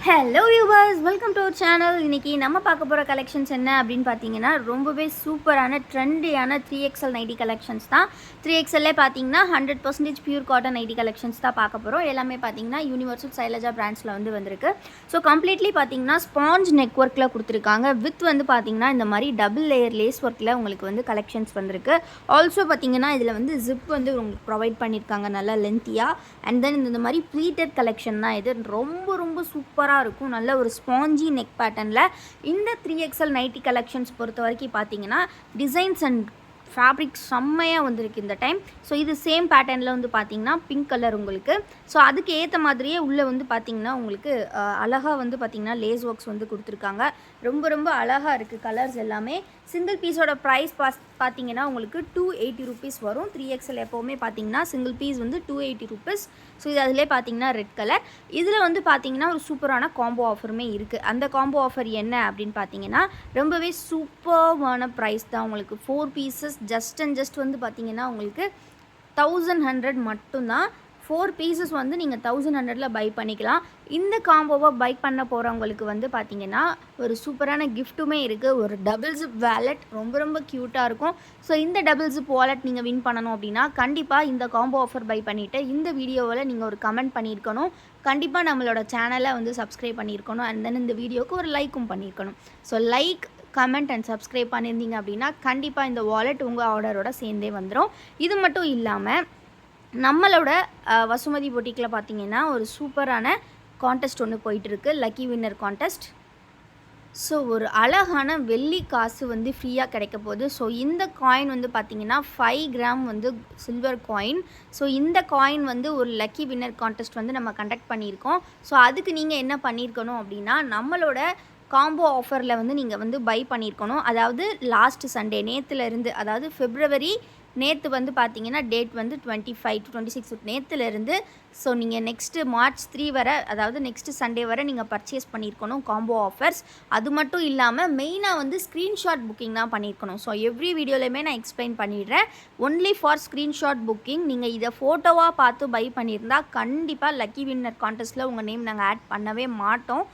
Hello viewers, welcome to our channel. இன்றைக்கி நம்ம பார்க்க போகிற கலெக்ஷன்ஸ் என்ன அப்படின்னு பார்த்தீங்கன்னா, ரொம்பவே சூப்பரான ட்ரெண்டியான 3XL நைட்டி கலெக்ஷன்ஸ் தான். 3XLலே பார்த்தீங்கன்னா 100% பியூர் காட்டன் நைட்டி கலெக்ஷன்ஸ் தான் பார்க்க போகிறோம். எல்லாமே பார்த்தீங்கன்னா யூனிவர்சல் சைலஜா பிராண்ட்ஸில் வந்திருக்கு. ஸோ கம்ப்ளீட்லி பார்த்தீங்கன்னா ஸ்பாஞ்ச் நெக் ஒர்க்கில் கொடுத்துருக்காங்க. வித் பார்த்தீங்கன்னா இந்த மாதிரி டபுள் லேயர் லேஸ் ஒர்க்கில் உங்களுக்கு கலெக்ஷன்ஸ் வந்திருக்கு. ஆல்சோ பார்த்தீங்கன்னா இதில் ஜிப் உங்களுக்கு ப்ரொவைட் பண்ணியிருக்காங்க நல்லா லென்த்தியாக. அண்ட் தென் இந்த மாதிரி ப்ளீட்டட் கலெக்ஷன் தான் இது. ரொம்ப சூப்பராக இருக்கும். நல்ல ஒரு ஸ்பாஞ்சி நெக் பேட்டர்னில் இந்த 3XL நைட்டி கலெக்ஷன்ஸ் பொறுத்த வரைக்கும் பார்த்தீங்கன்னா டிசைன்ஸ் அண்ட் ஃபேப்ரிக் செம்மையாக வந்திருக்கு இந்த டைம். ஸோ இது சேம் பேட்டர்னில் பார்த்தீங்கன்னா பிங்க் கலர் உங்களுக்கு. ஸோ அதுக்கு ஏற்ற மாதிரியே உள்ளே பார்த்தீங்கன்னா உங்களுக்கு அழகாக பார்த்தீங்கன்னா லேஸ் ஒர்க்ஸ் கொடுத்துருக்காங்க. ரொம்ப அழகாக இருக்குது கலர்ஸ் எல்லாமே. சிங்கிள் பீஸோட ப்ரைஸ் பார்த்தீங்கன்னா உங்களுக்கு 280 rupees வரும். 3XL எப்போவுமே பார்த்தீங்கன்னா சிங்கிள் பீஸ் 280 rupees. ஸோ இது அதிலே பார்த்தீங்கன்னா ரெட் கலர். இதில் பார்த்தீங்கன்னா ஒரு சூப்பரான காம்போ ஆஃபருமே இருக்குது. அந்த காம்போ ஆஃபர் என்ன அப்படின்னு பார்த்தீங்கன்னா ரொம்பவே சூப்பர்வான ப்ரைஸ் தான். உங்களுக்கு 4 pieces ஜஸ்ட் பார்த்தீங்கன்னா உங்களுக்கு 1100 மட்டும்தான். 4 pieces நீங்கள் 1100ல் பை பண்ணிக்கலாம். இந்த காம்போவை பை பண்ண போகிறவங்களுக்கு பார்த்தீங்கன்னா ஒரு சூப்பரான கிஃப்ட்டுமே இருக்குது. ஒரு டபுள் ஜிப் வேலெட் ரொம்ப க்யூட்டாக இருக்கும். ஸோ இந்த டபுள் ஜிப் வாலெட் நீங்கள் வின் பண்ணணும் அப்படின்னா கண்டிப்பாக இந்த காம்போ ஆஃபர் பை பண்ணிவிட்டு இந்த வீடியோவில் நீங்கள் ஒரு கமெண்ட் பண்ணியிருக்கணும். கண்டிப்பாக நம்மளோட சேனலை சப்ஸ்கிரைப் பண்ணியிருக்கணும். அண்ட் தென் இந்த வீடியோவுக்கு ஒரு லைக்கும் பண்ணியிருக்கணும். So like, comment and subscribe பண்ணியிருந்தீங்க அப்படின்னா கண்டிப்பாக இந்த வாலெட் உங்கள் ஆர்டரோட சேர்ந்தே வந்துடும். இது மட்டும் இல்லாமல் நம்மளோட வசுமதி பொட்டிக்கில் பார்த்தீங்கன்னா ஒரு சூப்பரான கான்டெஸ்ட் ஒன்று போயிட்டுருக்கு, லக்கி வின்னர் கான்டெஸ்ட். ஸோ ஒரு அழகான வெள்ளி காசு ஃப்ரீயாக கிடைக்க போகுது. ஸோ இந்த காயின் பார்த்தீங்கன்னா 5 கிராம் சில்வர் காயின். ஸோ இந்த காயின் ஒரு லக்கி வின்னர் கான்டெஸ்ட் நம்ம கண்டக்ட் பண்ணியிருக்கோம். ஸோ அதுக்கு நீங்கள் என்ன பண்ணியிருக்கணும் அப்படின்னா நம்மளோட காம்போ ஆஃபரில் நீங்கள் பை பண்ணியிருக்கணும். அதாவது லாஸ்ட் சண்டே நேற்றுலேருந்து, அதாவது February நேற்று பார்த்தீங்கன்னா டேட் 25 to 26 நேற்றுலேருந்து. ஸோ நீங்கள் நெக்ஸ்ட்டு March 3 வரை, அதாவது நெக்ஸ்ட்டு சண்டே வரை நீங்கள் பர்ச்சேஸ் பண்ணியிருக்கணும் காம்போ ஆஃபர்ஸ். அது மட்டும் இல்லாமல் மெயினாக ஸ்க்ரீன்ஷாட் புக்கிங் தான் பண்ணியிருக்கணும். ஸோ எவ்ரி வீடியோலையுமே நான் எக்ஸ்பிளைன் பண்ணிடுறேன். Only for screenshot booking. நீங்கள் இதை ஃபோட்டோவாக பார்த்து பை பண்ணியிருந்தால் கண்டிப்பாக லக்கி வின்னர் கான்டெஸ்ட்டில் உங்கள் நேம் நாங்கள் ஆட் பண்ணவே மாட்டோம்.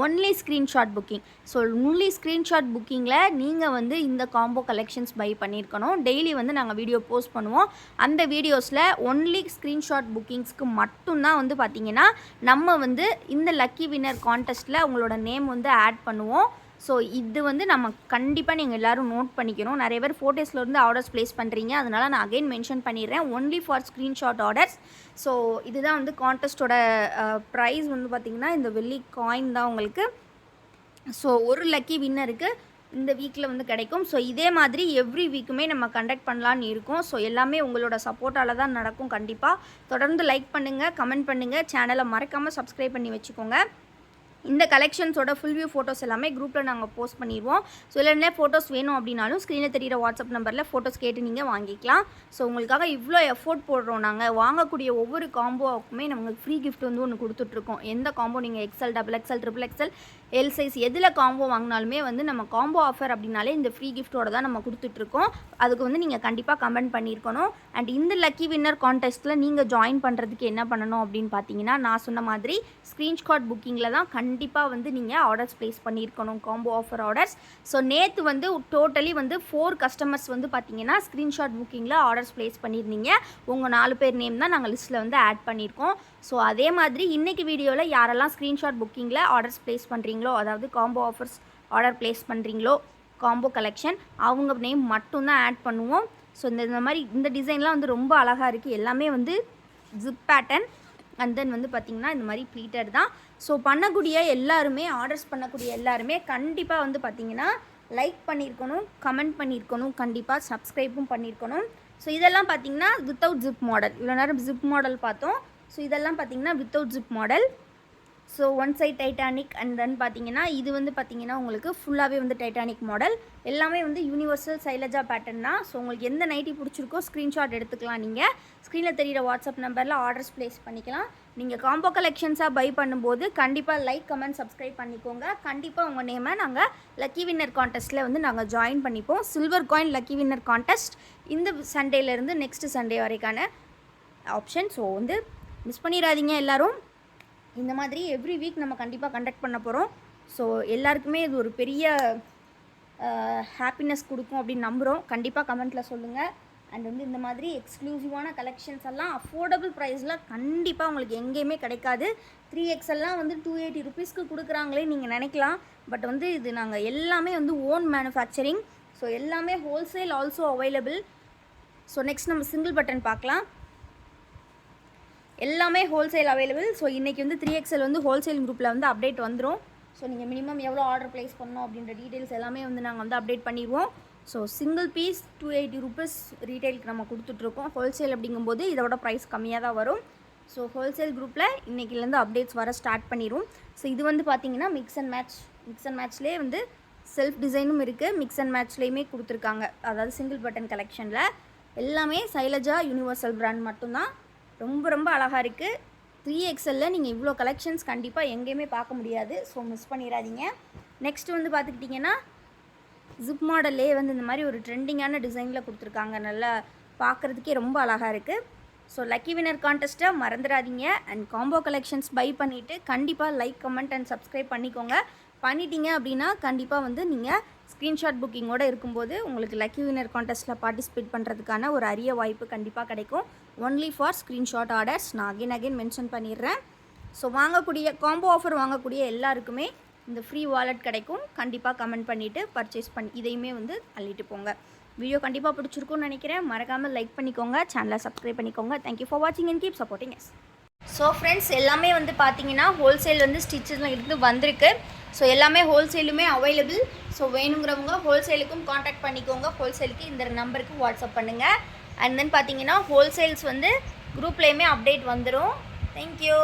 Only screenshot booking. So only screenshot புக்கிங்கில் நீங்கள் இந்த காம்போ கலெக்ஷன்ஸ் பை பண்ணியிருக்கணும். டெய்லி நாங்கள் வீடியோ போஸ்ட் பண்ணுவோம். அந்த வீடியோஸில் ஒன்லி ஸ்க்ரீன்ஷாட் புக்கிங்ஸ்க்கு மட்டும்தான் பார்த்தீங்கன்னா நம்ம இந்த லக்கி வின்னர் கான்டெஸ்ட்டில் உங்களோட நேம் ஆட் பண்ணுவோம். ஸோ இது நம்ம கண்டிப்பாக நீங்கள் எல்லோரும் நோட் பண்ணிக்கணும். நிறைய பேர் ஃபோட்டோஸ்லேருந்து ஆர்டர்ஸ் ப்ளேஸ் பண்ணுறீங்க. அதனால் நான் அகைன் மென்ஷன் பண்ணிடுறேன், only for screenshot orders. So இதுதான் கான்டெஸ்ட்டோட ப்ரைஸ் பார்த்திங்கன்னா இந்த வெள்ளி காயின் தான் உங்களுக்கு. ஸோ ஒரு லக்கி வின்னருக்கு இந்த வீக்கில் கிடைக்கும். ஸோ இதே மாதிரி எவ்ரி வீக்குமே நம்ம கண்டக்ட் பண்ணலான்னு இருக்கோம். ஸோ எல்லாமே உங்களோட சப்போர்ட்டால் தான் நடக்கும். கண்டிப்பாக தொடர்ந்து லைக் பண்ணுங்கள், கமெண்ட் பண்ணுங்கள், சேனலை மறக்காமல் சப்ஸ்கிரைப் பண்ணி வச்சுக்கோங்க. இந்த கலெக்ஷன்ஸோட ஃபுல் வியூ ஃபோட்டோஸ் எல்லாமே குரூப்பில் நாங்கள் போஸ்ட் பண்ணிடுவோம். ஸோ இல்லைன்னா ஃபோட்டோஸ் வேணும் அப்படின்னாலும் ஸ்க்ரீனில் தெரிகிற வாட்ஸ்அப் நம்பரில் ஃபோட்டோஸ் கேட்டு நீங்கள் வாங்கிக்கலாம். ஸோ உங்களுக்காக இவ்வளோ எஃபோர்ட் போடுறோம். நாங்கள் வாங்கக்கூடிய ஒவ்வொரு காம்போவுக்குமே நமக்கு ஃப்ரீ கிஃப்ட் ஒன்று கொடுத்துட்ருக்கோம். எந்த காம்போ நீங்கள் XL, XXL, XXL, L size எதில் காம்போ வாங்கினாலுமே நம்ம காம்போ ஆஃபர் அப்படின்னாலே இந்த ஃப்ரீ கிஃப்ட்டோட தான் நம்ம கொடுத்துட்ருக்கோம். அதுக்கு நீங்கள் கண்டிப்பாக கமெண்ட் பண்ணியிருக்கணும். அண்ட் இந்த லக்கி வின்னர் கான்டெஸ்ட்டில் நீங்கள் ஜாயின் பண்ணுறதுக்கு என்ன பண்ணணும் அப்படின்னு பார்த்தீங்கன்னா நான் சொன்ன மாதிரி ஸ்க்ரீன்ஷாட் புக்கிங்கில் தான் கண்டிப்பாக நீங்கள் ஆர்டர்ஸ் ப்ளேஸ் பண்ணியிருக்கணும், காம்போ ஆஃபர் ஆர்டர்ஸ். ஸோ நேற்று டோட்டலி 4 கஸ்டமர்ஸ் பார்த்தீங்கன்னா ஸ்க்ரீன்ஷாட் புக்கிங்கில் ஆர்டர்ஸ் ப்ளேஸ் பண்ணியிருந்தீங்க. உங்கள் 4 பேர் நேம் தான் நாங்கள் லிஸ்ட்டில் ஆட் பண்ணியிருக்கோம். ஸோ அதே மாதிரி இன்றைக்கி வீடியோவில் யாரெல்லாம் ஸ்க்ரீன்ஷாட் புக்கிங்கில் ஆர்டர்ஸ் ப்ளேஸ் பண்ணுறீங்களோ, அதாவது காம்போ ஆஃபர்ஸ் ஆர்டர் ப்ளேஸ் பண்ணுறீங்களோ, காம்போ கலெக்ஷன் அவங்க நேம் மட்டும்தான் ஆட் பண்ணுவோம். ஸோ இந்த மாதிரி இந்த டிசைன்லாம் ரொம்ப அழகாக இருக்குது. எல்லாமே ஜிப் பேட்டர்ன் அண்ட் தென் பார்த்திங்கன்னா இந்த மாதிரி ப்ளீட்டட் தான். ஸோ பண்ணக்கூடிய எல்லாருமே, ஆர்டர்ஸ் பண்ணக்கூடிய எல்லாருமே கண்டிப்பாக பார்த்திங்கன்னா லைக் பண்ணியிருக்கணும், கமெண்ட் பண்ணியிருக்கணும், கண்டிப்பாக சப்ஸ்கிரைப்பும் பண்ணியிருக்கணும். ஸோ இதெல்லாம் பார்த்திங்கன்னா வித்தவுட் ஜிப் மாடல். இவ்வளோ நேரம் ஜிப் மாடல் பார்த்தோம். ஸோ இதெல்லாம் பார்த்திங்கன்னா without zip model. So one side Titanic and then பார்த்தீங்கன்னா இது பார்த்தீங்கன்னா உங்களுக்கு ஃபுல்லாகவே டைட்டானிக் மாடல். எல்லாமே யூனிவர்சல் சைலஜா பேட்டர்ன் தான். ஸோ உங்களுக்கு எந்த நைட்டி பிடிச்சிருக்கோ ஸ்க்ரீன்ஷாட் எடுத்துக்கலாம். நீங்கள் ஸ்க்ரீனில் தெரிகிற வாட்ஸ்அப் நம்பரில் ஆர்டர்ஸ் ப்ளேஸ் பண்ணிக்கலாம். நீங்கள் காம்போ கலெக்ஷன்ஸாக பை பண்ணும்போது கண்டிப்பாக லைக், கமெண்ட், சப்ஸ்கிரைப் பண்ணிக்கோங்க. கண்டிப்பாக உங்கள் நேமை நாங்கள் லக்கி வின்னர் கான்டெஸ்ட்டில் நாங்கள் ஜாயின் பண்ணிப்போம். Silver coin lucky winner contest இந்த சண்டேலேருந்து நெக்ஸ்ட்டு சண்டே வரைக்கான ஆப்ஷன். ஸோ மிஸ் பண்ணிடாதீங்க எல்லோரும். இந்த மாதிரி எவ்ரி வீக் நம்ம கண்டிப்பாக கண்டக்ட் பண்ண போகிறோம். ஸோ எல்லாருக்குமே இது ஒரு பெரிய ஹாப்பினஸ் கொடுக்கும் அப்படின்னு நம்புகிறோம். கண்டிப்பாக கமெண்ட்டில் சொல்லுங்கள். அண்ட் வந்து இந்த மாதிரி எக்ஸ்க்ளூசிவான கலெக்ஷன்ஸ் எல்லாம் அஃபோர்டபுள் ப்ரைஸில் கண்டிப்பாக உங்களுக்கு எங்கேயுமே கிடைக்காது. 3XLலாம் வந்து 280 ருபீஸ்க்கு கொடுக்குறாங்களே நீங்கள் நினைக்கலாம். பட் வந்து இது நாங்கள் எல்லாமே வந்து ஓன் மேனுஃபேக்சரிங். ஸோ எல்லாமே wholesale also available. So next நம்ம சிங்கிள் பட்டன் பார்க்கலாம். எல்லாமே ஹோல்சேல் அவைலபிள். ஸோ இன்றைக்கி வந்து 3XL வந்து ஹோல்சேல் குரூப்பில் வந்து அப்டேட் வந்துடும். ஸோ நீங்கள் மினிமம் எவ்வளோ ஆர்டர் ப்ளேஸ் பண்ணணும் அப்படின்ற டீட்டெயில்ஸ் எல்லாமே வந்து நாங்கள் வந்து அப்டேட் பண்ணிடுவோம். ஸோ சிங்கிள் பீஸ் 280 ருபீஸ் ரீட்டைலுக்கு நம்ம கொடுத்துட்ருக்கோம். ஹோல்சேல் அப்படிங்கும்போது இதோட ப்ரைஸ் கம்மியாக தான் வரும். ஸோ ஹோல்சேல் குரூப்பில் இன்றைக்கிலேருந்து அப்டேட்ஸ் வர ஸ்டார்ட் பண்ணிடும். ஸோ இது வந்து பார்த்திங்கன்னா மிக்ஸ் அண்ட் மேட்ச்லேயே வந்து செல்ஃப் டிசைனும் இருக்குது. மிக்ஸ் அண்ட் மேட்ச்லேயுமே கொடுத்துருக்காங்க. அதாவது சிங்கிள் பட்டன் கலெக்ஷனில் எல்லாமே சைலஜா யூனிவர்சல் பிராண்ட் மட்டும்தான். ரொம்ப ரொம்ப அழகாக இருக்குது. 3XLல நீங்கள் இவ்வளோ கலெக்ஷன்ஸ் கண்டிப்பாக எங்கேயுமே பார்க்க முடியாது. ஸோ மிஸ் பண்ணிடாதீங்க. நெக்ஸ்ட் வந்து பார்த்துக்கிட்டிங்கன்னா ஜிப் மாடல்லே வந்து இந்த மாதிரி ஒரு ட்ரெண்டிங்கான டிசைனில் கொடுத்துருக்காங்க. நல்லா பார்க்குறதுக்கே ரொம்ப அழகாக இருக்குது. ஸோ லக்கி வினர் கான்டெஸ்ட்டை மறந்துடாதீங்க. அண்ட் காம்போ கலெக்ஷன்ஸ் பை பண்ணிவிட்டு கண்டிப்பாக லைக், கமெண்ட் அண்ட் சப்ஸ்கிரைப் பண்ணிக்கோங்க. பண்ணிட்டீங்க அப்படின்னா கண்டிப்பாக வந்து நீங்கள் ஸ்க்ரீன்ஷாட் புக்கிங்கோடு இருக்கும்போது உங்களுக்கு லக்கி வினர் கான்டெஸ்ட்டில் பார்ட்டிசிபேட் பண்ணுறதுக்கான ஒரு அரிய வாய்ப்பு கண்டிப்பாக கிடைக்கும். Only for screenshot orders. நான் அகைன் மென்ஷன் பண்ணிடுறேன். ஸோ வாங்கக்கூடிய காம்போ ஆஃபர் வாங்கக்கூடிய எல்லாருக்குமே இந்த ஃப்ரீ வாலெட் கிடைக்கும். கண்டிப்பாக கமெண்ட் பண்ணிவிட்டு பர்ச்சேஸ் பண்ணி இதையுமே வந்து அள்ளிட்டு போங்க. வீடியோ கண்டிப்பாக பிடிச்சிருக்கும்னு நினைக்கிறேன். மறக்காமல் லைக் பண்ணிக்கோங்க, சேனலை சப்ஸ்கிரைப் பண்ணிக்கோங்க. தேங்க்யூ ஃபார் வாட்சிங் and keep supporting us. So friends, எல்லாமே வந்து பார்த்தீங்கன்னா ஹோல்சேல் வந்து ஸ்டிச்சஸில் இருந்து வந்திருக்கு. ஸோ எல்லாமே ஹோல்சேலுமே அவைலபிள். ஸோ வேணுங்கிறவங்க ஹோல்சேலுக்கும் காண்டாக்ட் பண்ணிக்கோங்க. ஹோல்சேலுக்கு இந்த நம்பருக்கு வாட்ஸ்அப் பண்ணுங்கள். அண்ட் தென் பார்த்தீங்கன்னா ஹோல்சேல்ஸ் வந்து குரூப்லேயுமே அப்டேட் வந்துடும். தேங்க்யூ.